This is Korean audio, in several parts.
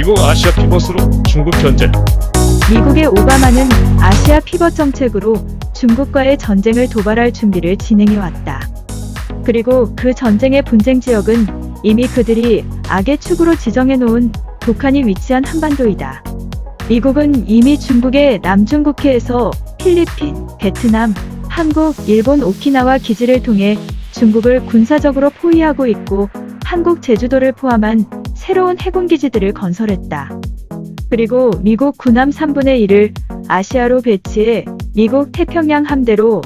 미국 아시아 피벗으로 중국 견제. 미국의 오바마는 아시아 피벗 정책으로 중국과의 전쟁을 도발할 준비를 진행해왔다. 그리고 그 전쟁의 분쟁 지역은 이미 그들이 악의 축으로 지정해놓은 북한이 위치한 한반도이다. 미국은 이미 중국의 남중국해에서 필리핀, 베트남, 한국, 일본 오키나와 기지를 통해 중국을 군사적으로 포위하고 있고 한국 제주도를 포함한 새로운 해군기지들을 건설했다. 그리고 미국 군함 3분의 1을 아시아로 배치해 미국 태평양 함대로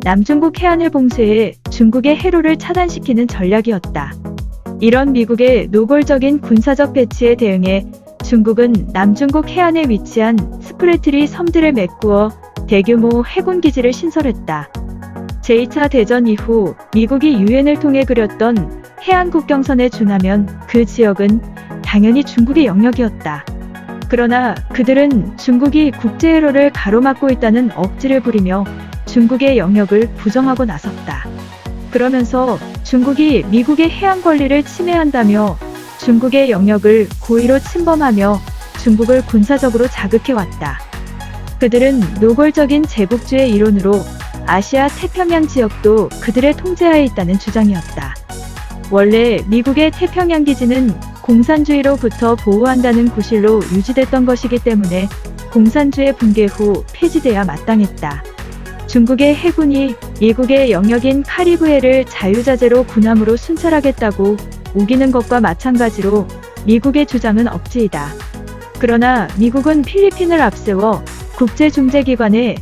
남중국 해안을 봉쇄해 중국의 해로를 차단시키는 전략이었다. 이런 미국의 노골적인 군사적 배치에 대응해 중국은 남중국 해안에 위치한 스프레트리 섬들을 메꾸어 대규모 해군기지를 신설했다. 제2차 대전 이후 미국이 유엔을 통해 그렸던 해안 국경선에 준하면 그 지역은 당연히 중국의 영역이었다. 그러나 그들은 중국이 국제회로를 가로막고 있다는 억지를 부리며 중국의 영역을 부정하고 나섰다. 그러면서 중국이 미국의 해안 권리를 침해한다며 중국의 영역을 고의로 침범하며 중국을 군사적으로 자극해왔다. 그들은 노골적인 제국주의 이론으로 아시아 태평양 지역도 그들의 통제하에 있다는 주장이었다. 원래 미국의 태평양 기지는 공산주의로부터 보호한다는 구실로 유지됐던 것이기 때문에 공산주의 붕괴 후 폐지돼야 마땅했다. 중국의 해군이 미국의 영역인 카리브해를 자유자재로 군함으로 순찰하겠다고 우기는 것과 마찬가지로 미국의 주장은 억지이다. 그러나 미국은 필리핀을 앞세워 국제중재기관에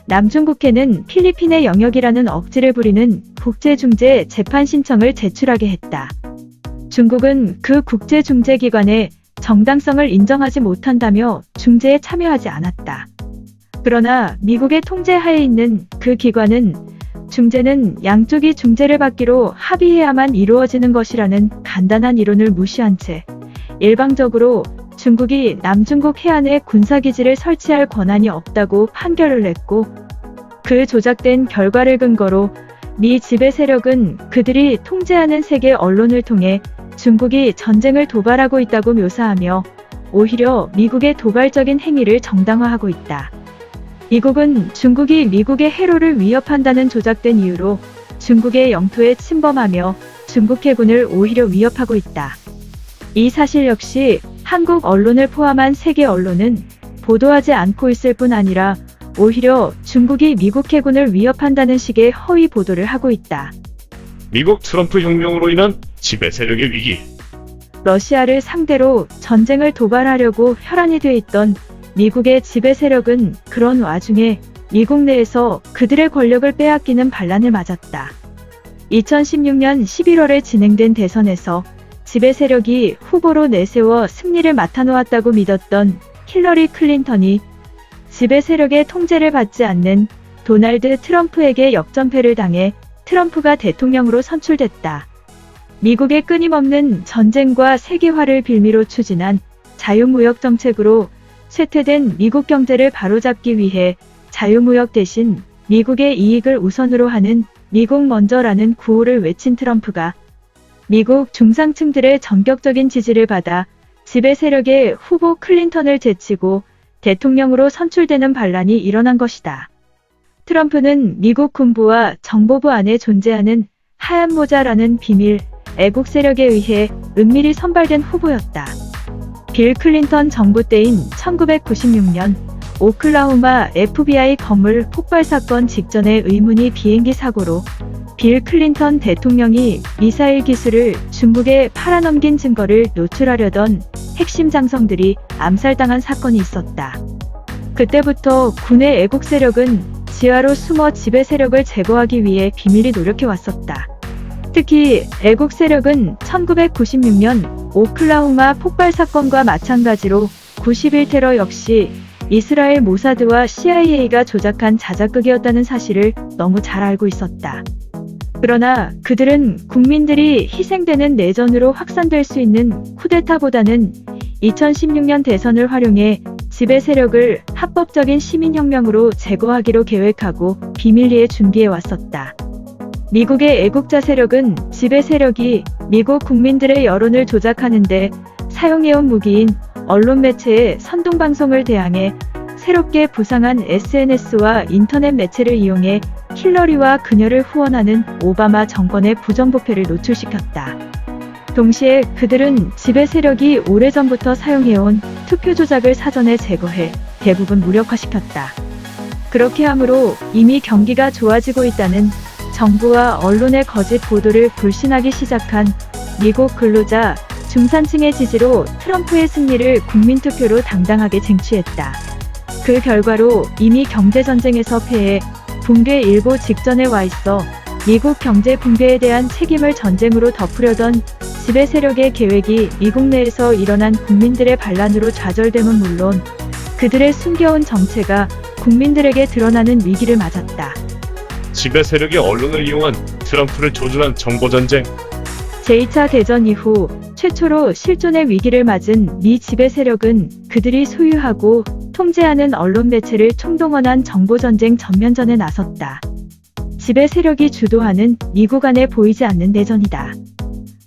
남중국해는 필리핀의 영역이라는 억지를 부리는 국제중재 재판 신청을 제출하게 했다. 중국은 그 국제중재기관의 정당성을 인정하지 못한다며 중재에 참여하지 않았다. 그러나 미국의 통제하에 있는 그 기관은 중재는 양쪽이 중재를 받기로 합의해야만 이루어지는 것이라는 간단한 이론을 무시한 채 일방적으로 중국이 남중국 해안에 군사기지를 설치할 권한이 없다고 판결을 냈고 그 조작된 결과를 근거로 미 지배 세력은 그들이 통제하는 세계 언론을 통해 중국이 전쟁을 도발하고 있다고 묘사하며 오히려 미국의 도발적인 행위를 정당화하고 있다. 미국은 중국이 미국의 해로를 위협한다는 조작된 이유로 중국의 영토에 침범하며 중국 해군을 오히려 위협하고 있다. 이 사실 역시 한국 언론을 포함한 세계 언론은 보도하지 않고 있을 뿐 아니라 오히려 중국이 미국 해군을 위협한다는 식의 허위 보도를 하고 있다. 미국 트럼프 혁명으로 인한 지배 세력의 위기. 러시아를 상대로 전쟁을 도발하려고 혈안이 돼 있던 미국의 지배 세력은 그런 와중에 미국 내에서 그들의 권력을 빼앗기는 반란을 맞았다. 2016년 11월에 진행된 대선에서 지배 세력이 후보로 내세워 승리를 맡아놓았다고 믿었던 힐러리 클린턴이 지배 세력의 통제를 받지 않는 도널드 트럼프에게 역전패를 당해 트럼프가 대통령으로 선출됐다. 미국의 끊임없는 전쟁과 세계화를 빌미로 추진한 자유무역 정책으로 쇠퇴된 미국 경제를 바로잡기 위해 자유무역 대신 미국의 이익을 우선으로 하는 미국 먼저라는 구호를 외친 트럼프가 미국 중상층들의 전격적인 지지를 받아 지배 세력의 후보 클린턴을 제치고 대통령으로 선출되는 반란이 일어난 것이다. 트럼프는 미국 군부와 정보부 안에 존재하는 하얀 모자라는 비밀 애국 세력에 의해 은밀히 선발된 후보였다. 빌 클린턴 정부 때인 1996년 오클라호마 FBI 건물 폭발 사건 직전의 의문의 비행기 사고로 빌 클린턴 대통령이 미사일 기술을 중국에 팔아넘긴 증거를 노출하려던 핵심 장성들이 암살당한 사건이 있었다. 그때부터 군의 애국 세력은 지하로 숨어 지배 세력을 제거하기 위해 비밀리 노력해왔었다. 특히 애국 세력은 1996년 오클라호마 폭발 사건과 마찬가지로 9.11 테러 역시 이스라엘 모사드와 CIA가 조작한 자작극이었다는 사실을 너무 잘 알고 있었다. 그러나 그들은 국민들이 희생되는 내전으로 확산될 수 있는 쿠데타보다는 2016년 대선을 활용해 지배 세력을 합법적인 시민혁명으로 제거하기로 계획하고 비밀리에 준비해왔었다. 미국의 애국자 세력은 지배 세력이 미국 국민들의 여론을 조작하는데 사용해온 무기인 언론 매체의 선동방송을 대항해 새롭게 부상한 SNS와 인터넷 매체를 이용해 힐러리와 그녀를 후원하는 오바마 정권의 부정부패를 노출시켰다. 동시에 그들은 지배 세력이 오래전부터 사용해온 투표 조작을 사전에 제거해 대부분 무력화시켰다. 그렇게 함으로 이미 경기가 좋아지고 있다는 정부와 언론의 거짓 보도를 불신하기 시작한 미국 근로자, 중산층의 지지로 트럼프의 승리를 국민투표로 당당하게 쟁취했다. 그 결과로 이미 경제전쟁에서 패해 붕괴 일보 직전에 와 있어 미국 경제 붕괴에 대한 책임을 전쟁으로 덮으려던 지배 세력의 계획이 미국 내에서 일어난 국민들의 반란으로 좌절됨은 물론 그들의 숨겨온 정체가 국민들에게 드러나는 위기를 맞았다. 지배 세력이 언론을 이용한 트럼프를 조준한 정보전쟁. 제2차 대전 이후 최초로 실존의 위기를 맞은 미 지배 세력은 그들이 소유하고 통제하는 언론 매체를 총동원한 정보전쟁 전면전에 나섰다. 지배 세력이 주도하는 미국 안에 보이지 않는 내전이다.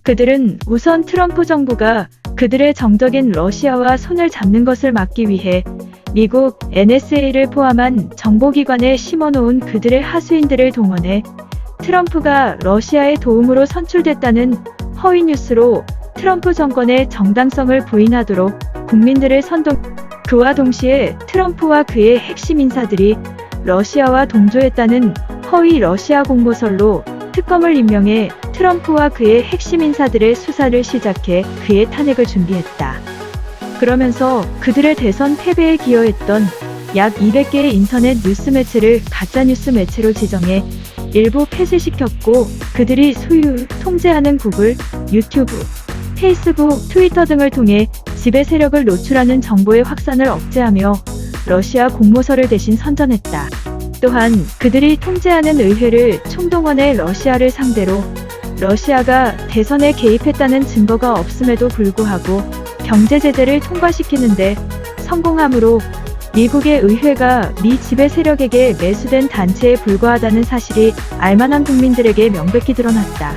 그들은 우선 트럼프 정부가 그들의 정적인 러시아와 손을 잡는 것을 막기 위해 미국 NSA를 포함한 정보기관에 심어놓은 그들의 하수인들을 동원해 트럼프가 러시아의 도움으로 선출됐다는 허위 뉴스로 트럼프 정권의 정당성을 부인하도록 국민들을 선동. 그와 동시에 트럼프와 그의 핵심 인사들이 러시아와 동조했다는 허위 러시아 공모설로 특검을 임명해 트럼프와 그의 핵심 인사들의 수사를 시작해 그의 탄핵을 준비했다. 그러면서 그들의 대선 패배에 기여했던 약 200개의 인터넷 뉴스 매체를 가짜뉴스 매체로 지정해 일부 폐쇄시켰고 그들이 소유, 통제하는 구글, 유튜브, 페이스북, 트위터 등을 통해 지배 세력을 노출하는 정보의 확산을 억제하며 러시아 공모설을 대신 선전했다. 또한 그들이 통제하는 의회를 총동원해 러시아를 상대로 러시아가 대선에 개입했다는 증거가 없음에도 불구하고 경제 제재를 통과시키는데 성공함으로 미국의 의회가 미 지배 세력에게 매수된 단체에 불과하다는 사실이 알만한 국민들에게 명백히 드러났다.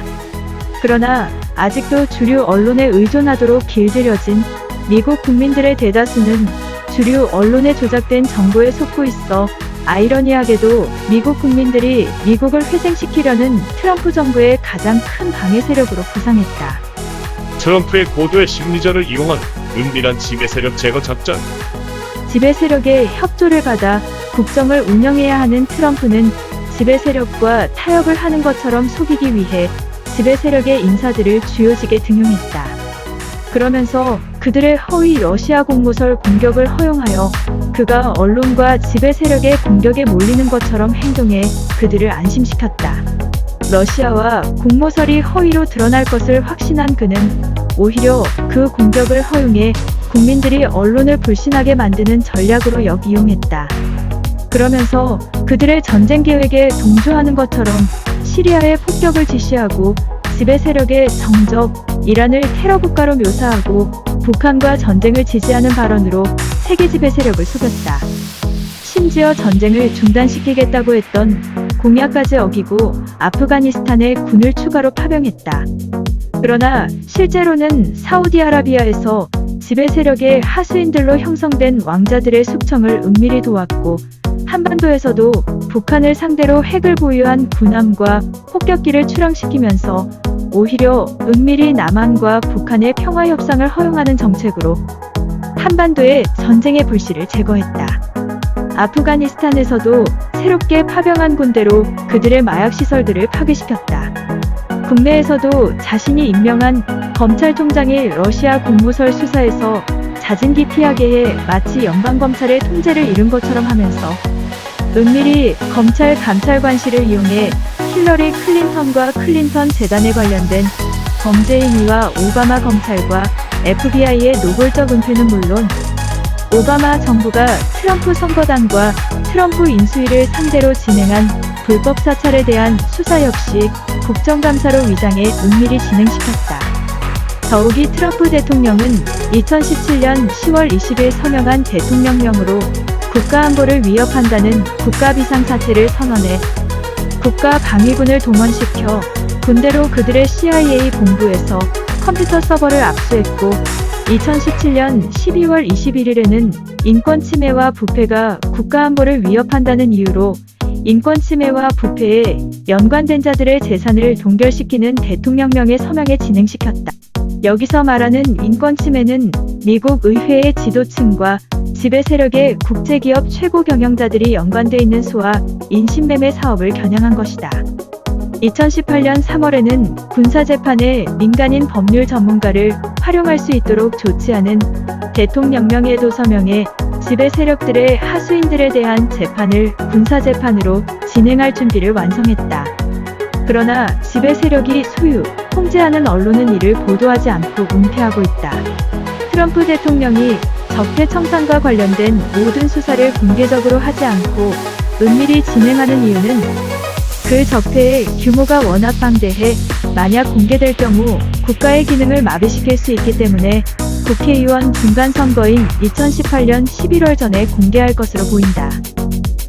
그러나 아직도 주류 언론에 의존하도록 길들여진 미국 국민들의 대다수는 주류 언론에 조작된 정보에 속고 있어 아이러니하게도 미국 국민들이 미국을 회생시키려는 트럼프 정부의 가장 큰 방해 세력으로 부상했다. 트럼프의 고도의 심리전을 이용한 은밀한 지배 세력 제거 작전. 지배 세력의 협조를 받아 국정을 운영해야 하는 트럼프는 지배 세력과 타협을 하는 것처럼 속이기 위해 지배 세력의 인사들을 주요직에 등용했다. 그러면서 그들의 허위 러시아 공모설 공격을 허용하여 그가 언론과 지배 세력의 공격에 몰리는 것처럼 행동해 그들을 안심시켰다. 러시아와 공모설이 허위로 드러날 것을 확신한 그는 오히려 그 공격을 허용해 국민들이 언론을 불신하게 만드는 전략으로 역이용했다. 그러면서 그들의 전쟁 계획에 동조하는 것처럼 시리아에 폭격을 지시하고 지배 세력의 정적 이란을 테러 국가로 묘사하고 북한과 전쟁을 지지하는 발언으로 세계 지배 세력을 속였다. 심지어 전쟁을 중단시키겠다고 했던 공약까지 어기고 아프가니스탄에 군을 추가로 파병했다. 그러나 실제로는 사우디아라비아에서 지배 세력의 하수인들로 형성된 왕자들의 숙청을 은밀히 도왔고 한반도에서도 북한을 상대로 핵을 보유한 군함과 폭격기를 출항시키면서 오히려 은밀히 남한과 북한의 평화 협상을 허용하는 정책으로 한반도의 전쟁의 불씨를 제거했다. 아프가니스탄에서도 새롭게 파병한 군대로 그들의 마약 시설들을 파괴시켰다. 국내에서도 자신이 임명한 검찰총장이 러시아 공모설 수사에서 잦은 피하게 해 마치 연방검찰의 통제를 잃은 것처럼 하면서 은밀히 검찰 감찰관실을 이용해 힐러리 클린턴과 클린턴 재단에 관련된 범죄 행위와 오바마 검찰과 FBI의 노골적 은폐는 물론 오바마 정부가 트럼프 선거단과 트럼프 인수위를 상대로 진행한 불법 사찰에 대한 수사 역시 국정감사로 위장해 은밀히 진행시켰다. 더욱이 트럼프 대통령은 2017년 10월 20일 서명한 대통령령으로 국가안보를 위협한다는 국가비상사태를 선언해 국가방위군을 동원시켜 군대로 그들의 CIA 본부에서 컴퓨터 서버를 압수했고 2017년 12월 21일에는 인권 침해와 부패가 국가 안보를 위협한다는 이유로 인권 침해와 부패에 연관된 자들의 재산을 동결시키는 대통령령의 서명에 진행시켰다. 여기서 말하는 인권 침해는 미국 의회의 지도층과 지배 세력의 국제기업 최고 경영자들이 연관돼 있는 소와 인신매매 사업을 겨냥한 것이다. 2018년 3월에는 군사재판에 민간인 법률 전문가를 활용할 수 있도록 조치하는 대통령령에도 서명해 지배 세력들의 하수인들에 대한 재판을 군사재판으로 진행할 준비를 완성했다. 그러나 지배 세력이 소유, 통제하는 언론은 이를 보도하지 않고 은폐하고 있다. 트럼프 대통령이 적폐 청산과 관련된 모든 수사를 공개적으로 하지 않고 은밀히 진행하는 이유는 그 적폐의 규모가 워낙 방대해 만약 공개될 경우 국가의 기능을 마비시킬 수 있기 때문에 국회의원 중간선거인 2018년 11월 전에 공개할 것으로 보인다.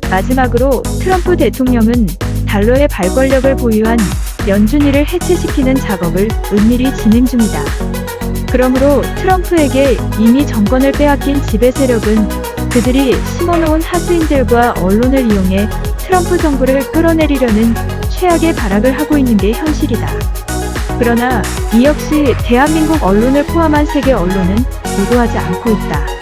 마지막으로 트럼프 대통령은 달러의 발권력을 보유한 연준이를 해체시키는 작업을 은밀히 진행 중이다. 그러므로 트럼프에게 이미 정권을 빼앗긴 지배 세력은 그들이 심어놓은 하수인들과 언론을 이용해 트럼프 정부를 끌어내리려는 최악의 발악을 하고 있는 게 현실이다. 그러나 이 역시 대한민국 언론을 포함한 세계 언론은 보도하지 않고 있다.